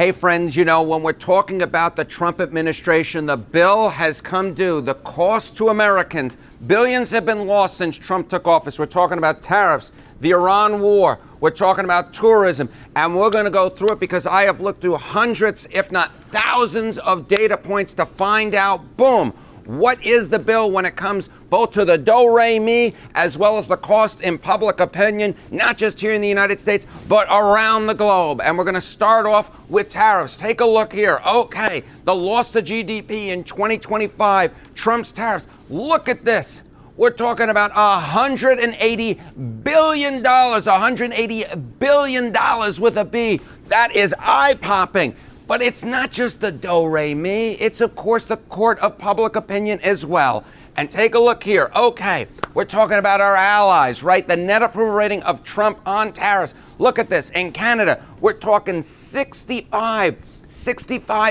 Hey, friends, you know, when we're talking about the Trump administration, the bill has come due. The cost to Americans, billions have been lost since Trump took office. We're talking about tariffs, the Iran war. We're talking about tourism. And we're going to go through it because I have looked through hundreds, if not thousands, of data points to find out, boom, what is the bill when it comes both to the do-re-mi as well as the cost in public opinion, not just here in the United States, but around the globe. And we're going to start off with tariffs. Take a look here. Okay, the loss to GDP in 2025, Trump's tariffs. Look at this. We're talking about $180 billion, $180 billion with a B. That is eye-popping. But it's not just the do-re-mi. It's, of course, the court of public opinion as well. And take a look here. Okay, we're talking about our allies, right? The net approval rating of Trump on tariffs. Look at this. In Canada, we're talking 65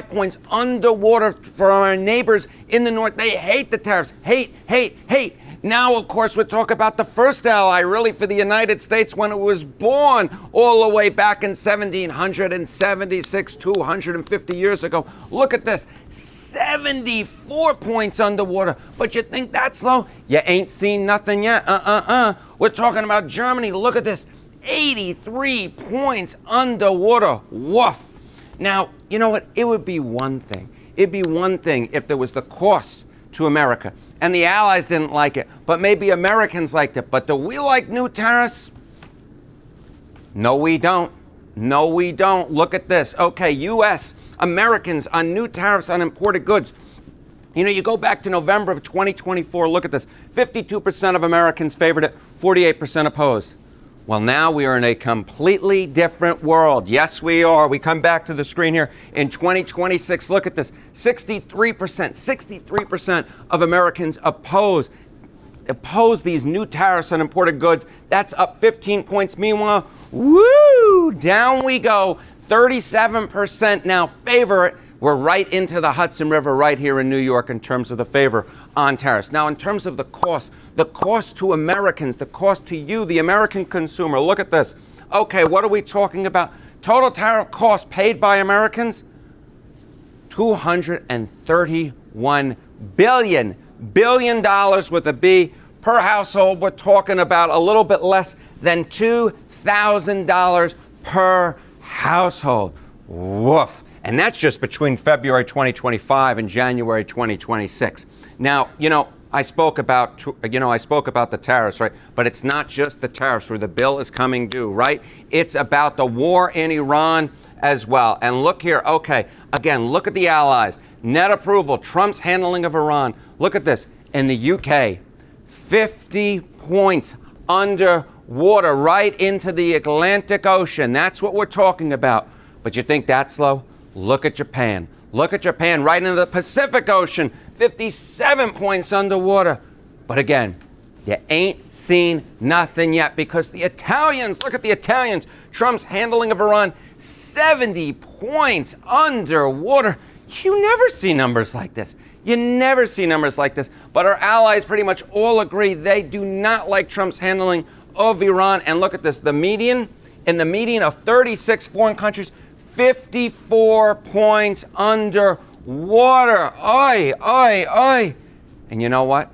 points underwater for our neighbors in the north. They hate the tariffs. Hate. Now, of course, we're talking about the first ally, really, for the United States when it was born all the way back in 1776, 250 years ago. Look at this, 74 points underwater. But you think that's low? You ain't seen nothing yet. We're talking about Germany. Look at this, 83 points underwater. Woof. Now, you know what? It would be one thing. It'd be one thing if there was the cost to America. And the allies didn't like it, but maybe Americans liked it. But do we like new tariffs? No, we don't. No, we don't. Look at this. Okay, U.S. Americans on new tariffs on imported goods. You know, you go back to November of 2024, look at this. 52% of Americans favored it, 48% opposed. Well, now we are in a completely different world. Yes, we are. We come back to the screen here. In 2026, look at this. 63% of Americans oppose these new tariffs on imported goods. That's up 15 points. Meanwhile, woo, down we go. 37% now favor it. We're right into the Hudson River right here in New York in terms of the favor on tariffs. Now, in terms of the cost to Americans, the cost to you, the American consumer, look at this. Okay, what are we talking about? Total tariff cost paid by Americans? $231 billion with a B per household. We're talking about a little bit less than $2,000 per household. Woof. And that's just between February 2025 and January 2026. Now, you know, I spoke about the tariffs, right? But it's not just the tariffs where the bill is coming due, right? It's about the war in Iran as well. And look here, okay, again, look at the allies. Net approval, Trump's handling of Iran. Look at this. In the UK, 50 points underwater right into the Atlantic Ocean. That's what we're talking about. But you think that's low? Look at Japan. Look at Japan right into the Pacific Ocean, 57 points underwater. But again, you ain't seen nothing yet because the Italians, look at the Italians, Trump's handling of Iran, 70 points underwater. You never see numbers like this. You never see numbers like this. But our allies pretty much all agree they do not like Trump's handling of Iran. And look at this, in the median of 36 foreign countries, 54 points underwater. Oi. And you know what?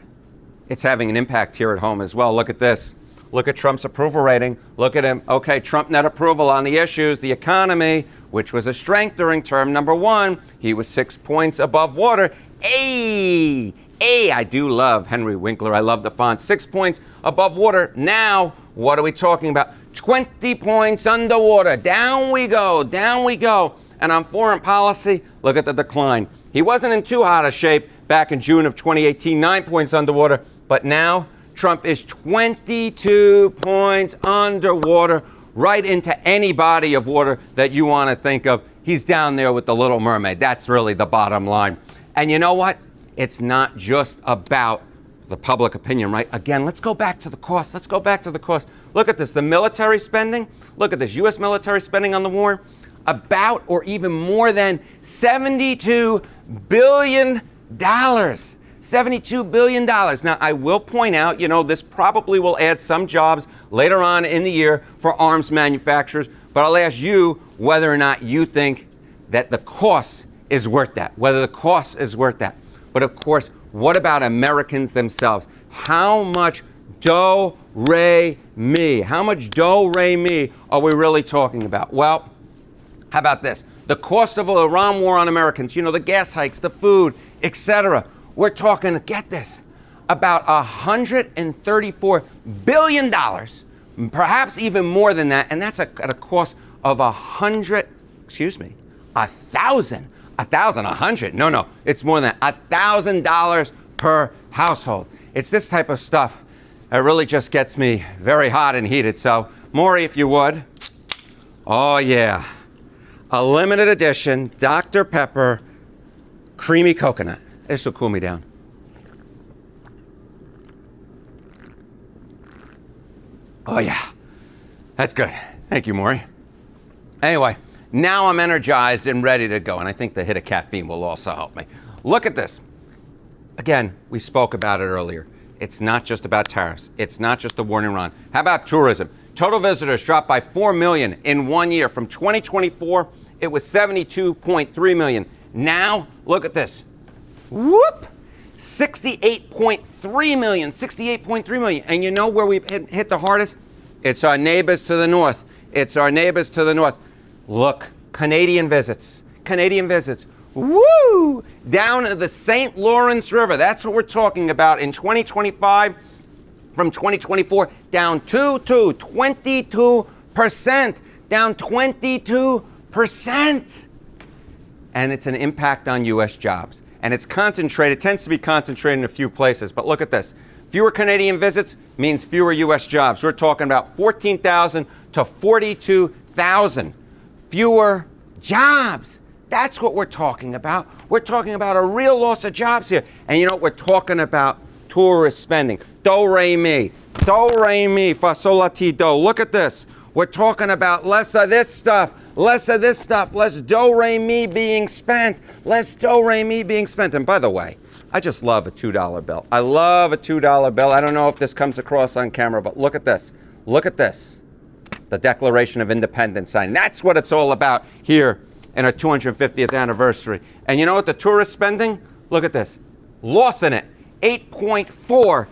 It's having an impact here at home as well. Look at this. Look at Trump's approval rating. Look at him. Okay, Trump net approval on the issues, the economy, which was a strength during term number 1. He was 6 points above water. I do love Henry Winkler. I love the font. 6 points above water. Now, what are we talking about? 20 points underwater. Down we go. And on foreign policy, look at the decline. He wasn't in too hot a shape back in June of 2018, 9 points underwater. But now, Trump is 22 points underwater, right into any body of water that you want to think of. He's down there with the Little Mermaid. That's really the bottom line. And you know what? It's not just about the public opinion, right? Again, let's go back to the cost. Look at this, the military spending. Look at this, U.S. military spending on the war. About or even more than $72 billion. $72 billion. Now, I will point out, this probably will add some jobs later on in the year for arms manufacturers, but I'll ask you whether or not you think that the cost is worth that, whether the cost is worth that. But of course, what about Americans themselves? How much do-re-mi? How much do-re-mi are we really talking about? Well, how about this? The cost of the Iran war on Americans, the gas hikes, the food, etc. We're talking, get this, about $134 billion, perhaps even more than that, and that's at a cost of $100. No, it's more than that, $1,000 per household. It's this type of stuff that really just gets me very hot and heated. So, Maury, if you would. Oh, yeah. A limited edition Dr. Pepper creamy coconut. This will cool me down. Oh, yeah. That's good. Thank you, Maury. Anyway, now I'm energized and ready to go, and I think the hit of caffeine will also help me. Look at this. Again, we spoke about it earlier. It's not just about tariffs. It's not just the war in Iran. How about tourism? Total visitors dropped by 4 million in 1 year. From 2024, it was 72.3 million. Now, look at this. Whoop! 68.3 million. 68.3 million. And you know where we hit the hardest? It's our neighbors to the north. It's our neighbors to the north. Look, Canadian visits. Canadian visits. Woo! Down the St. Lawrence River. That's what we're talking about in 2025. From 2024, down to 22%. Down 22%. And it's an impact on U.S. jobs. And it's concentrated, tends to be concentrated in a few places. But look at this. Fewer Canadian visits means fewer U.S. jobs. We're talking about 14,000 to 42,000 fewer jobs. That's what we're talking about. We're talking about a real loss of jobs here. And you know what? We're talking about tourist spending. Do-re-mi. Do-re-mi. Fa-sol-la-ti-do. Look at this. We're talking about less of this stuff. Less of this stuff. Less do-re-mi being spent. Less do-re-mi being spent. And by the way, I just love a $2 bill. I love a $2 bill. I don't know if this comes across on camera, but look at this. Look at this. The Declaration of Independence sign. That's what it's all about here in our 250th anniversary. And you know what the tourist spending? Look at this. Loss in it. 8.4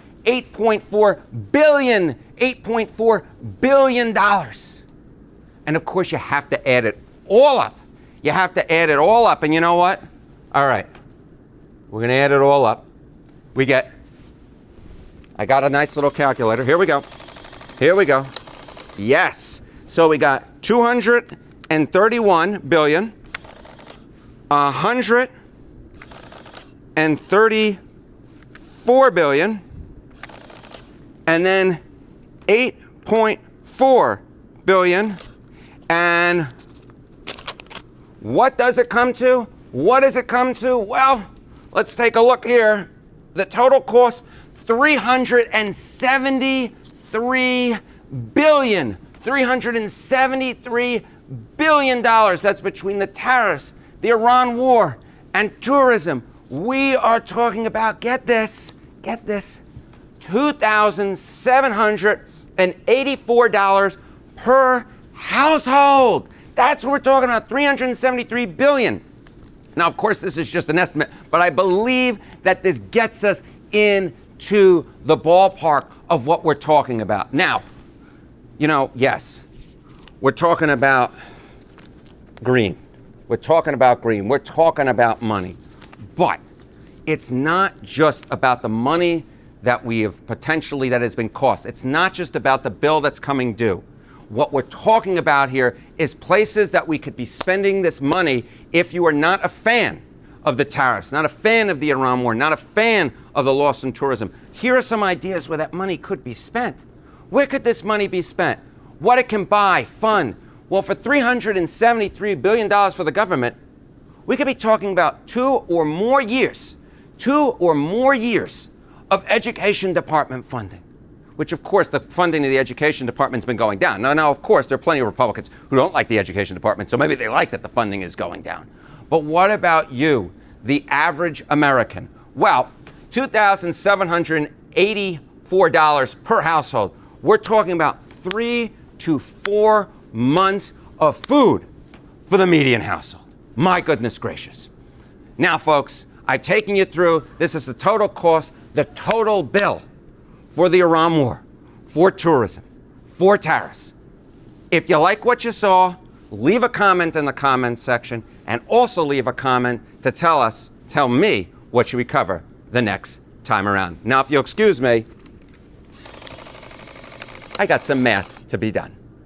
billion dollars. And of course you have to add it all up. You have to add it all up. And you know what? All right. We're going to add it all up. I got a nice little calculator. Here we go. Here we go. Yes. So we got 231 billion, 134 billion, and then 8.4 billion. And what does it come to? What does it come to? Well, let's take a look here. The total cost, $373 billion. $373 billion. That's between the tariffs, the Iran war, and tourism. We are talking about, get this, $2,784 per household. That's what we're talking about, $373 billion. Now, of course, this is just an estimate, but I believe that this gets us into the ballpark of what we're talking about. Now, yes, we're talking about green. We're talking about green. We're talking about money. But it's not just about the money that we have potentially that has been cost. It's not just about the bill that's coming due. What we're talking about here is places that we could be spending this money if you are not a fan of the tariffs, not a fan of the Iran war, not a fan of the loss in tourism. Here are some ideas where that money could be spent. Where could this money be spent? What it can buy, fund. Well, for $373 billion for the government, we could be talking about 2 or more years of education department funding, which of course the funding of the education department's been going down. Now, of course, there are plenty of Republicans who don't like the education department, so maybe they like that the funding is going down. But what about you, the average American? Well, $2,784 per household. We're talking about 3 to 4 months of food for the median household. My goodness gracious. Now, folks, I've taken you through, this is the total cost, the total bill for the Iran war, for tourism, for tariffs. If you like what you saw, leave a comment in the comments section, and also leave a comment to tell me what should we cover the next time around. Now, if you'll excuse me, I got some math to be done.